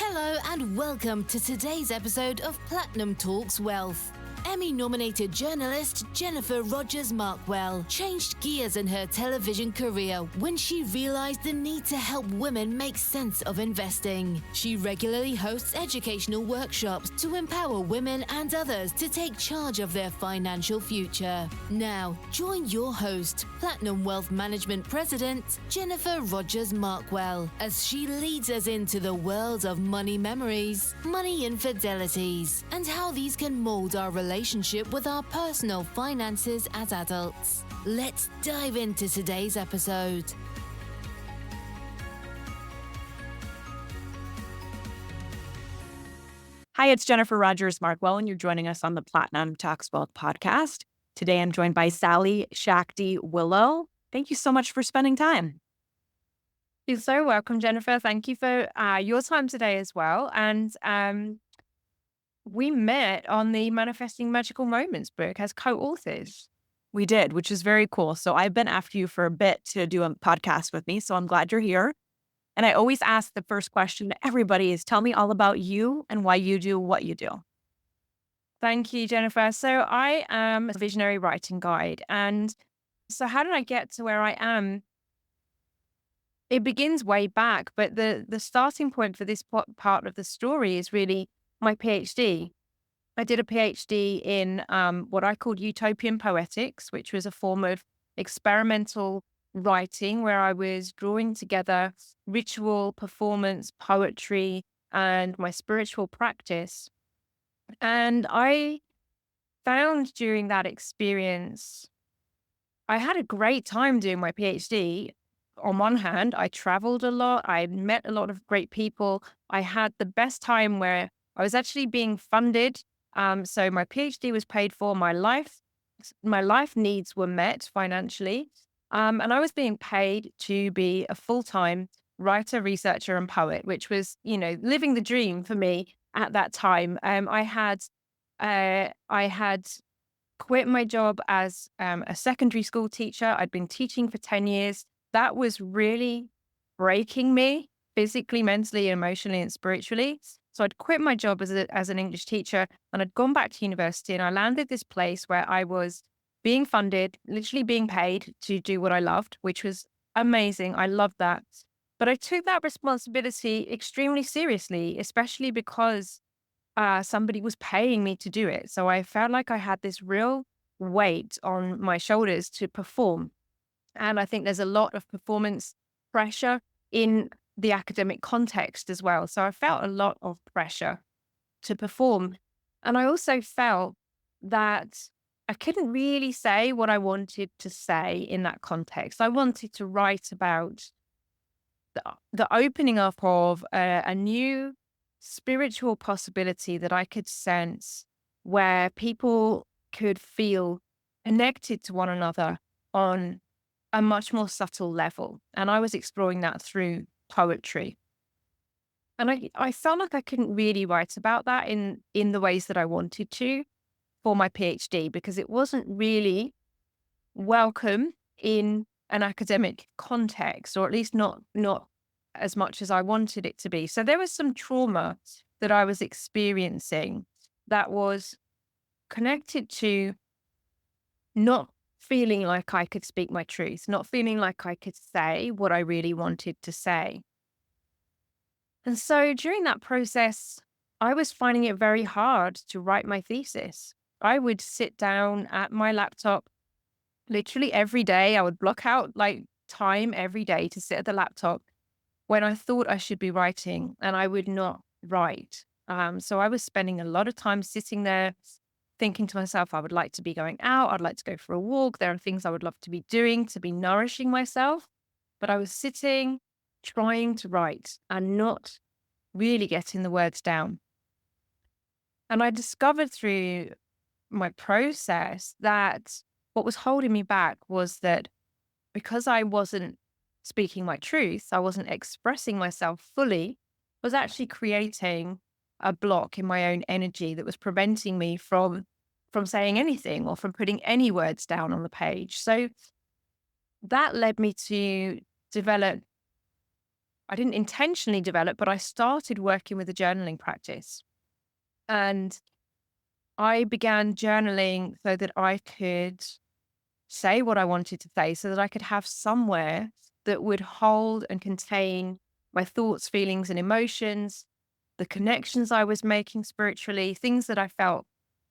Hello and welcome to today's episode of Platinum Talks Wealth. Emmy-nominated journalist Jennifer Rogers Markwell changed gears in her television career when she realized the need to help women make sense of investing. She regularly hosts educational workshops to empower women and others to take charge of their financial future. Now, join your host, Platinum Wealth Management President Jennifer Rogers Markwell, as she leads us into the world of money memories, money infidelities, and how these can mold our relationship with our personal finances as adults. Let's dive into today's episode. Hi, it's Jennifer Rogers Markwell, and you're joining us on the Platinum Talks Wealth podcast. Today, I'm joined by Sally-Shakti Willow. Thank you so much for spending time. You're so welcome, Jennifer. Thank you for your time today as well. And we met on the Manifesting Magical Moments book as co-authors. We did, which is very cool. So I've been after you for a bit to do a podcast with me, so I'm glad you're here. And I always ask the first question to everybody is, tell me all about you and why you do what you do. Thank you, Jennifer. So I am a visionary writing guide. And so how did I get to where I am? It begins way back, but the starting point for this part of the story is really my PhD. I did a PhD in what I called Utopian Poetics, which was a form of experimental writing where I was drawing together ritual, performance, poetry, and my spiritual practice. And I found during that experience, I had a great time doing my PhD. On one hand, I traveled a lot. I met a lot of great people. I had the best time where I was actually being funded. So my PhD was paid for. My life needs were met financially. And I was being paid to be a full-time writer, researcher, and poet, which was, living the dream for me at that time. I had quit my job as a secondary school teacher. I'd been teaching for 10 years. That was really breaking me physically, mentally, emotionally, and spiritually. So I'd quit my job as an English teacher, and I'd gone back to university, and I landed this place where I was being funded, literally being paid to do what I loved, which was amazing. I loved that. But I took that responsibility extremely seriously, especially because somebody was paying me to do it. So I felt like I had this real weight on my shoulders to perform. And I think there's a lot of performance pressure in the academic context as well. So I felt a lot of pressure to perform. And I also felt that I couldn't really say what I wanted to say in that context. I wanted to write about the opening up of a new spiritual possibility that I could sense where people could feel connected to one another on a much more subtle level. And I was exploring that through poetry. And I felt like I couldn't really write about that in the ways that I wanted to for my PhD, because it wasn't really welcome in an academic context, or at least not as much as I wanted it to be. So there was some trauma that I was experiencing that was connected to not feeling like I could speak my truth, not feeling like I could say what I really wanted to say. And so during that process, I was finding it very hard to write my thesis. I would sit down at my laptop literally every day. I would block out time every day to sit at the laptop when I thought I should be writing, and I would not write. So I was spending a lot of time sitting there thinking to myself, I would like to be going out. I'd like to go for a walk. There are things I would love to be doing to be nourishing myself. But I was sitting, trying to write and not really getting the words down. And I discovered through my process that what was holding me back was that because I wasn't speaking my truth, I wasn't expressing myself fully, I was actually creating a block in my own energy that was preventing me from saying anything or from putting any words down on the page. So that led me to develop I didn't intentionally develop, but I started working with a journaling practice. And I began journaling so that I could say what I wanted to say, so that I could have somewhere that would hold and contain my thoughts, feelings, and emotions, the connections I was making spiritually, things that I felt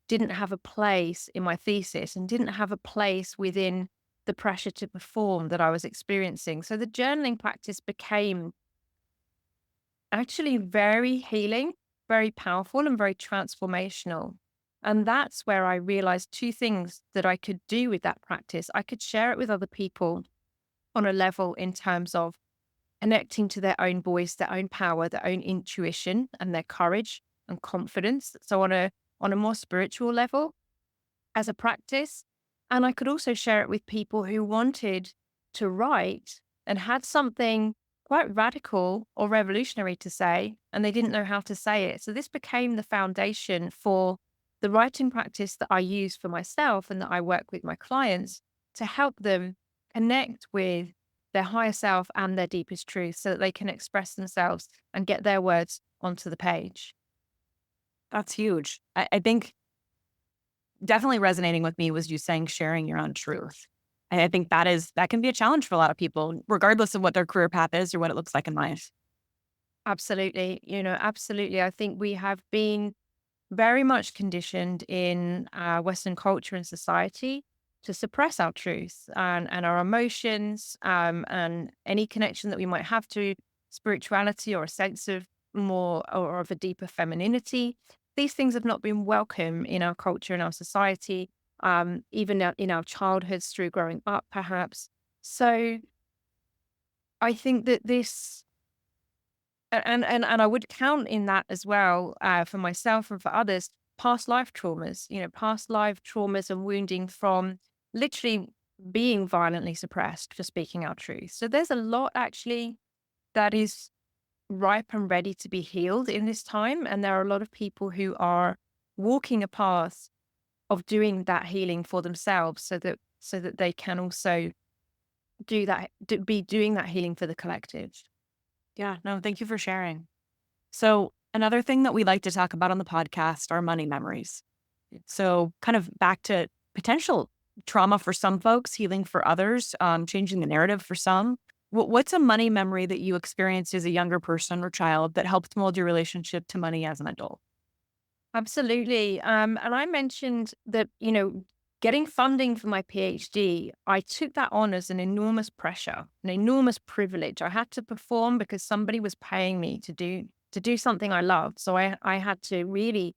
didn't have a place in my thesis and didn't have a place within the pressure to perform that I was experiencing. So the journaling practice became actually very healing, very powerful, and very transformational. And that's where I realized two things that I could do with that practice. I could share it with other people on a level in terms of connecting to their own voice, their own power, their own intuition, and their courage and confidence. So on a more spiritual level as a practice. And I could also share it with people who wanted to write and had something quite radical or revolutionary to say, and they didn't know how to say it. So this became the foundation for the writing practice that I use for myself and that I work with my clients to help them connect with their higher self and their deepest truth so that they can express themselves and get their words onto the page. That's huge. I think definitely resonating with me was you saying sharing your own truth. And I think that can be a challenge for a lot of people, regardless of what their career path is or what it looks like in life. Absolutely. Absolutely. I think we have been very much conditioned in Western culture and society to suppress our truth and our emotions and any connection that we might have to spirituality or a sense of more or of a deeper femininity. These things have not been welcome in our culture and our society, even in our childhoods through growing up, perhaps. So I think that this and I would count in that as well, for myself and for others, past life traumas, past life traumas and wounding from literally being violently suppressed for speaking our truth. So there's a lot actually that is ripe and ready to be healed in this time. And there are a lot of people who are walking a path of doing that healing for themselves so that they can also be doing that healing for the collective. Yeah, no, thank you for sharing. So, another thing that we like to talk about on the podcast are money memories. So, kind of back to potential trauma for some folks, healing for others, changing the narrative for some. What's a money memory that you experienced as a younger person or child that helped mold your relationship to money as an adult? Absolutely. And I mentioned that, getting funding for my PhD, I took that on as an enormous pressure, an enormous privilege. I had to perform because somebody was paying me to do something I loved. So I had to really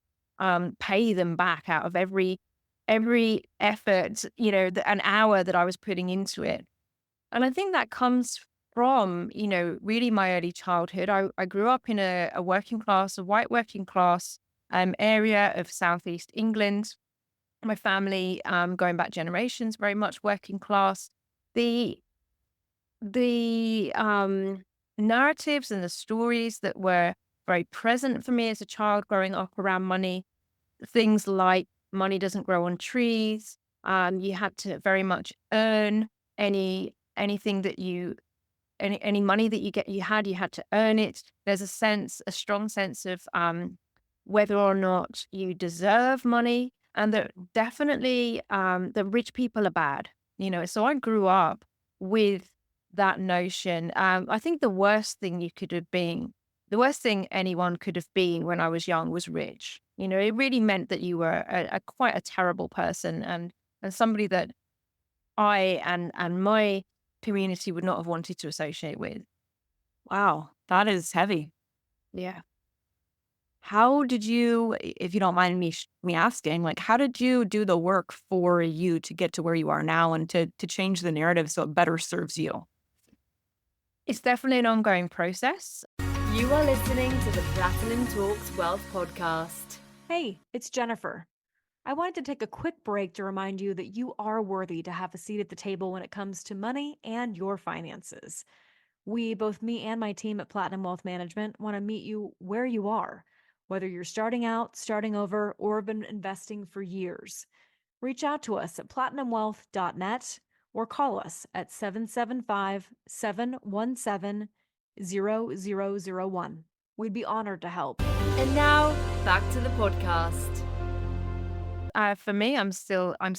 pay them back out of every effort, an hour that I was putting into it. And I think that comes from, really my early childhood. I grew up in a working class, a white working class area of Southeast England. My family, going back generations, very much working class. The narratives and the stories that were very present for me as a child growing up around money, things like money doesn't grow on trees. You had to very much earn anything that any money that you had to earn it. There's a strong sense of whether or not you deserve money, and that definitely the rich people are bad. So I grew up with that notion. I think the worst thing the worst thing anyone could have been when I was young was rich. It really meant that you were a quite a terrible person and somebody that I and my community would not have wanted to associate with. Wow, that is heavy. Yeah. How did you, if you don't mind me asking, like how did you do the work for you to get to where you are now and to change the narrative so it better serves you? It's definitely an ongoing process. You are listening to the Platinum Talks Wealth podcast. Hey, it's Jennifer. I wanted to take a quick break to remind you that you are worthy to have a seat at the table when it comes to money and your finances. Both me and my team at Platinum Wealth Management, want to meet you where you are, whether you're starting out, starting over, or have been investing for years. Reach out to us at platinumwealth.net or call us at 775-717 0001. We'd be honored to help. And now, back to the podcast. For me, I'm still, I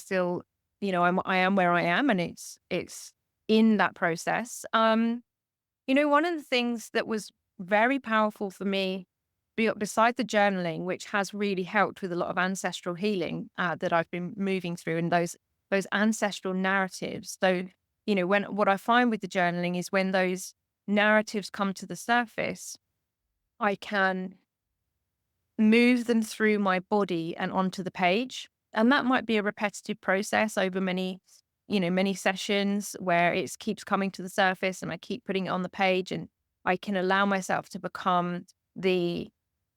am where I am, and it's in that process. One of the things that was very powerful for me, beside the journaling, which has really helped with a lot of ancestral healing that I've been moving through, and those ancestral narratives. So, what I find with the journaling is when those narratives come to the surface, I can move them through my body and onto the page. And that might be a repetitive process over many sessions where it keeps coming to the surface and I keep putting it on the page, and I can allow myself to become the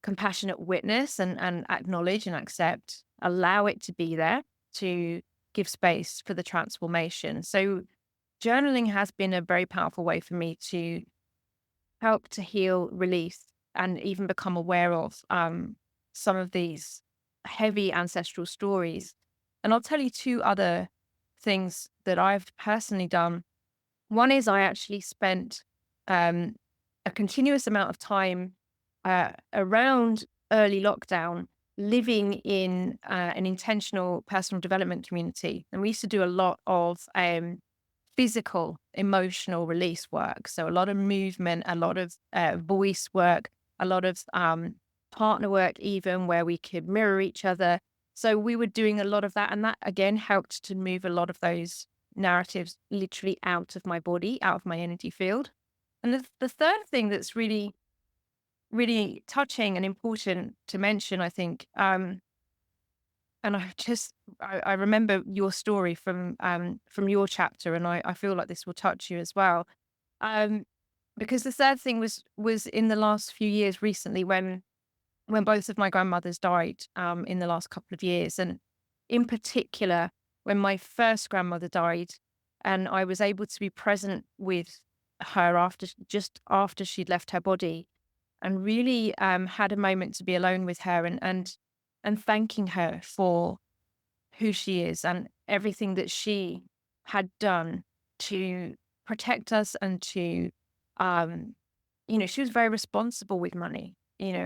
compassionate witness and acknowledge and accept, allow it to be there, to give space for the transformation. So journaling has been a very powerful way for me to help to heal, release, and even become aware of some of these heavy ancestral stories. And I'll tell you two other things that I've personally done. One is I actually spent a continuous amount of time around early lockdown living in an intentional personal development community. And we used to do a lot of physical, emotional release work. So a lot of movement, a lot of voice work, a lot of partner work, even where we could mirror each other. So we were doing a lot of that. And that, again, helped to move a lot of those narratives literally out of my body, out of my energy field. And the third thing that's really, really touching and important to mention, I think, and I remember your story from your chapter, and I feel like this will touch you as well. Because the third thing was in the last few years recently when both of my grandmothers died in the last couple of years. And in particular, when my first grandmother died, and I was able to be present with her just after she'd left her body, and really had a moment to be alone with her and thanking her for who she is and everything that she had done to protect us and to, she was very responsible with money.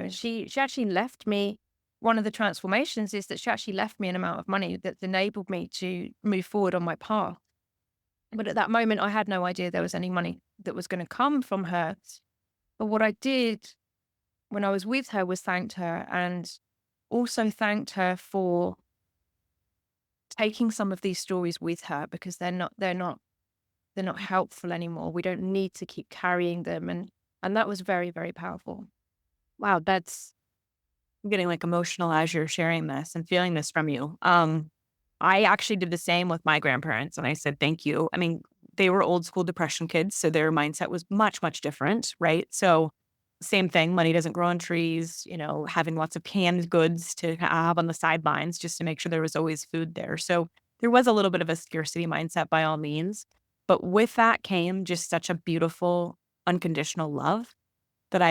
She actually left me. One of the transformations is that she actually left me an amount of money that enabled me to move forward on my path. But at that moment, I had no idea there was any money that was going to come from her. But what I did when I was with her was thanked her, and also thanked her for taking some of these stories with her, because they're not helpful anymore. We don't need to keep carrying them. And that was very, very powerful. Wow, I'm getting like emotional as you're sharing this and feeling this from you. I actually did the same with my grandparents, and I said, thank you. I mean, they were old school depression kids, so their mindset was much, much different, right? So same thing, money doesn't grow on trees, having lots of canned goods to have on the sidelines just to make sure there was always food there. So there was a little bit of a scarcity mindset by all means. But with that came just such a beautiful, unconditional love that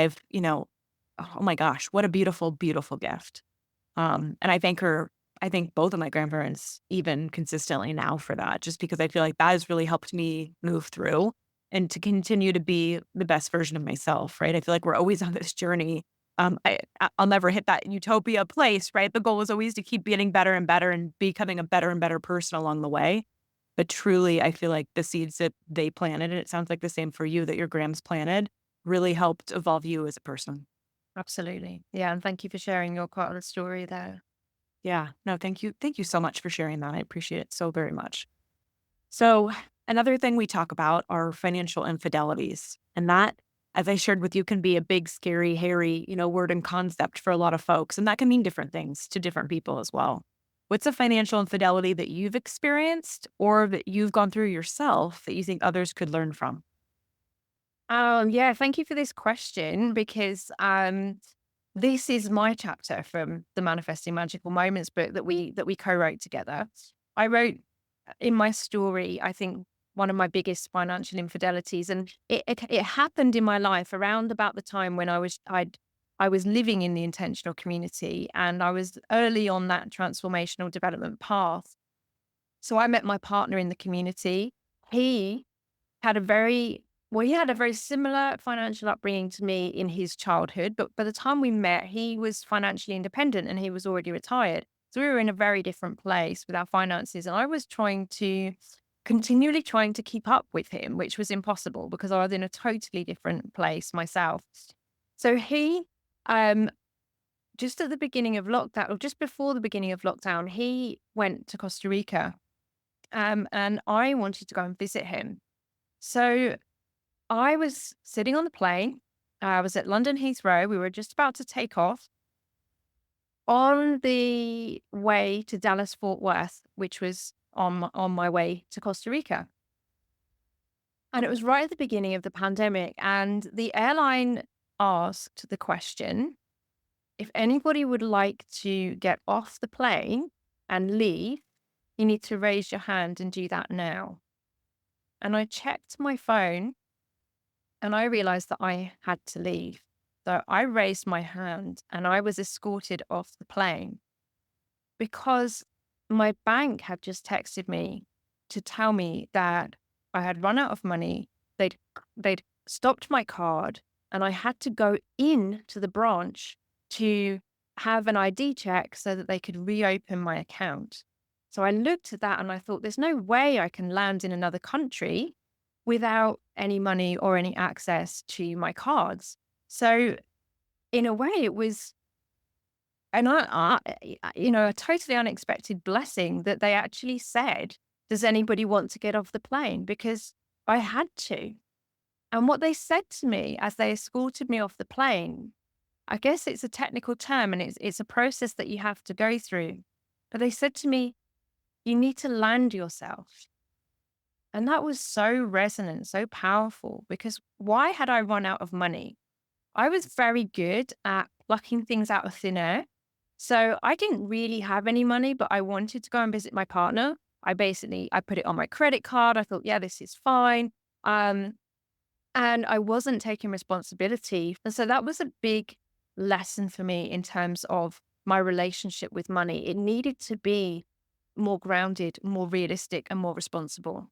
oh my gosh, what a beautiful, beautiful gift. And I thank both of my grandparents even consistently now for that, just because I feel like that has really helped me move through and to continue to be the best version of myself, right? I feel like we're always on this journey. I'll never hit that utopia place, right? The goal is always to keep getting better and better and becoming a better and better person along the way. But truly, I feel like the seeds that they planted, and it sounds like the same for you, that your grams planted, really helped evolve you as a person. Absolutely. Yeah. And thank you for sharing your part of the story there. Yeah. No, thank you. Thank you so much for sharing that. I appreciate it so very much. So another thing we talk about are financial infidelities. And that, as I shared with you, can be a big, scary, hairy, word and concept for a lot of folks. And that can mean different things to different people as well. What's a financial infidelity that you've experienced or that you've gone through yourself that you think others could learn from? Yeah, thank you for this question, because this is my chapter from the Manifesting Magical Moments book that we co-wrote together. I wrote in my story, I think, one of my biggest financial infidelities, and it happened in my life around about the time when I was living in the intentional community, and I was early on that transformational development path. So I met my partner in the community. He had a very Well, he had a very similar financial upbringing to me in his childhood, but by the time we met, he was financially independent and he was already retired. So we were in a very different place with our finances. And I was continually trying to keep up with him, which was impossible because I was in a totally different place myself. So he, just at the beginning of lockdown, or just before the beginning of lockdown, he went to Costa Rica. And I wanted to go and visit him. So I was sitting on the plane. I was at London Heathrow. We were just about to take off on the way to Dallas Fort Worth, which was on my way to Costa Rica. And it was right at the beginning of the pandemic. And the airline asked the question, if anybody would like to get off the plane and leave, you need to raise your hand and do that now. And I checked my phone and I realized that I had to leave. So I raised my hand and I was escorted off the plane because my bank had just texted me to tell me that I had run out of money. They'd stopped my card and I had to go in to the branch to have an ID check so that they could reopen my account. So I looked at that and I thought, there's no way I can land in another country without any money or any access to my cards. So in a way, it was a totally unexpected blessing that they actually said, does anybody want to get off the plane? Because I had to. And what they said to me as they escorted me off the plane, I guess it's a technical term and it's a process that you have to go through. But they said to me, you need to land yourself. And that was so resonant, so powerful, because why had I run out of money? I was very good at plucking things out of thin air. So I didn't really have any money, but I wanted to go and visit my partner. I put it on my credit card. I thought, yeah, this is fine. And I wasn't taking responsibility. And so that was a big lesson for me in terms of my relationship with money. It needed to be more grounded, more realistic, and more responsible.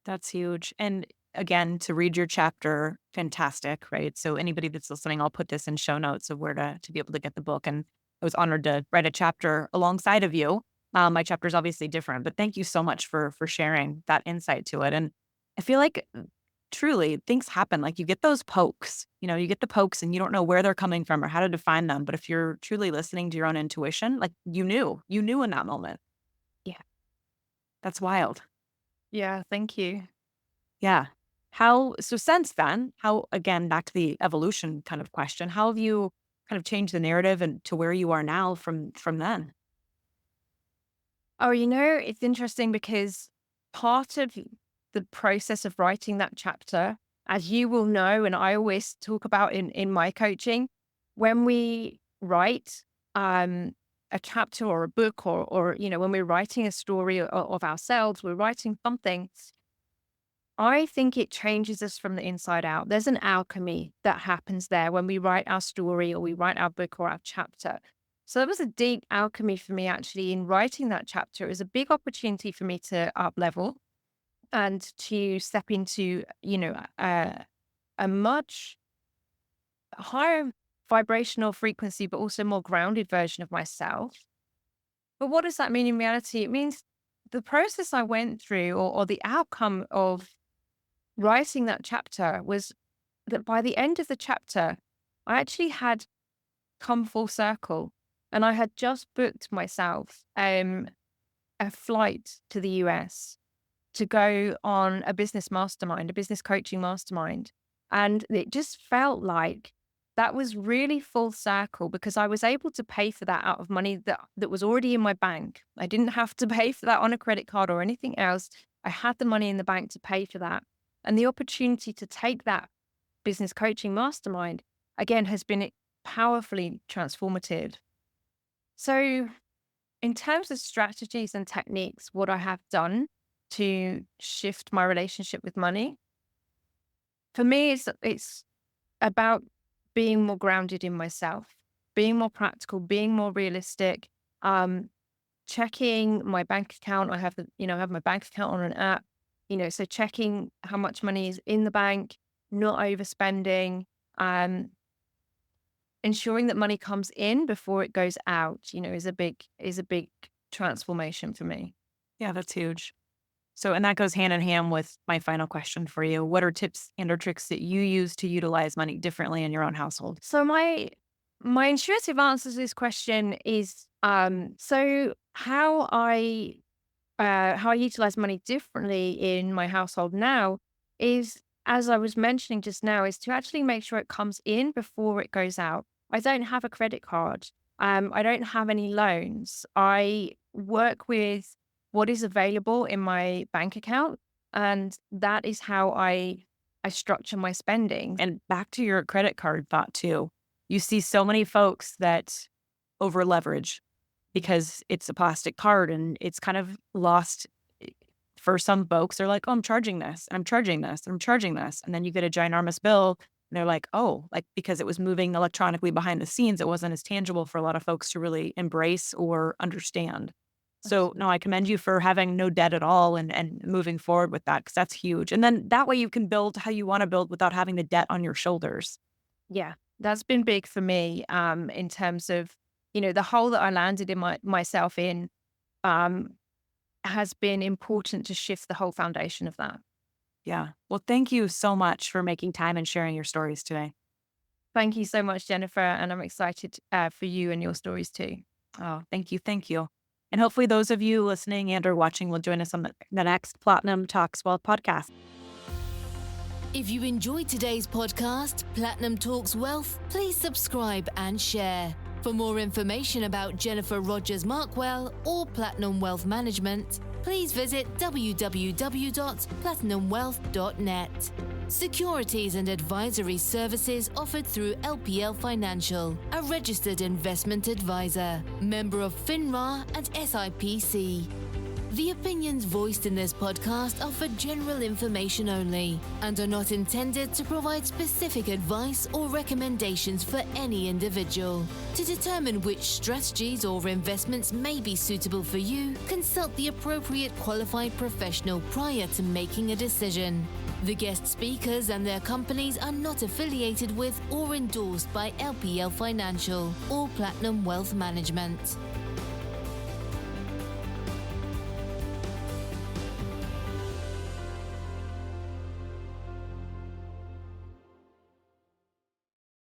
That's huge. And again, to read your chapter, fantastic, right? So anybody that's listening, I'll put this in show notes of where to be able to get the book. And I was honored to write a chapter alongside of you. My chapter is obviously different, but thank you so much for sharing that insight to it. And I feel like truly things happen. Like you get those pokes, you get the pokes and you don't know where they're coming from or how to define them. But if you're truly listening to your own intuition, like you knew in that moment. Yeah. That's wild. Yeah. Thank you. Yeah. So since then, again, back to the evolution kind of question, how have you kind of changed the narrative and to where you are now from then? Oh, it's interesting because part of the process of writing that chapter, as you will know, and I always talk about in my coaching, when we write a chapter or a book or when we're writing a story of ourselves, we're writing something, I think it changes us from the inside out. There's an alchemy that happens there when we write our story or we write our book or our chapter. So there was a deep alchemy for me actually in writing that chapter. It was a big opportunity for me to up level and to step into, a much higher vibrational frequency, but also more grounded version of myself. But what does that mean in reality? It means the process I went through or the outcome of writing that chapter was that by the end of the chapter, I actually had come full circle and I had just booked myself a flight to the US to go on a business coaching mastermind. And it just felt like that was really full circle because I was able to pay for that out of money that was already in my bank. I didn't have to pay for that on a credit card or anything else. I had the money in the bank to pay for that. And the opportunity to take that business coaching mastermind, again, has been powerfully transformative. So in terms of strategies and techniques, what I have done to shift my relationship with money, for me, it's about being more grounded in myself, being more practical, being more realistic, checking my bank account. I have my bank account on an app, so checking how much money is in the bank, not overspending, ensuring that money comes in before it goes out, is a big transformation for me. Yeah, that's huge. So, and that goes hand in hand with my final question for you. What are tips and or tricks that you use to utilize money differently in your own household? So my intuitive answer to this question is so how I utilize money differently in my household now is, as I was mentioning just now, is to actually make sure it comes in before it goes out. I don't have a credit card. I don't have any loans. I work with what is available in my bank account, and that is how I structure my spending. And back to your credit card thought too. You see so many folks that over leverage because it's a plastic card and it's kind of lost. For some folks, they're like, oh, I'm charging this, I'm charging this, I'm charging this. And then you get a ginormous bill and they're like, oh, like because it was moving electronically behind the scenes, it wasn't as tangible for a lot of folks to really embrace or understand. So no, I commend you for having no debt at all and moving forward with that because that's huge. And then that way you can build how you want to build without having the debt on your shoulders. Yeah, that's been big for me in terms of, the hole that I landed in myself in has been important to shift the whole foundation of that. Yeah. Well, thank you so much for making time and sharing your stories today. Thank you so much, Jennifer. And I'm excited for you and your stories too. Oh, thank you. Thank you. And hopefully those of you listening and or watching will join us on the next Platinum Talks Wealth podcast. If you enjoyed today's podcast, Platinum Talks Wealth, please subscribe and share. For more information about Jennifer Rogers Markwell or Platinum Wealth Management, please visit www.platinumwealth.net. Securities and advisory services offered through LPL Financial, a registered investment advisor, member of FINRA and SIPC. The opinions voiced in this podcast are for general information only and are not intended to provide specific advice or recommendations for any individual. To determine which strategies or investments may be suitable for you, consult the appropriate qualified professional prior to making a decision. The guest speakers and their companies are not affiliated with or endorsed by LPL Financial or Platinum Wealth Management.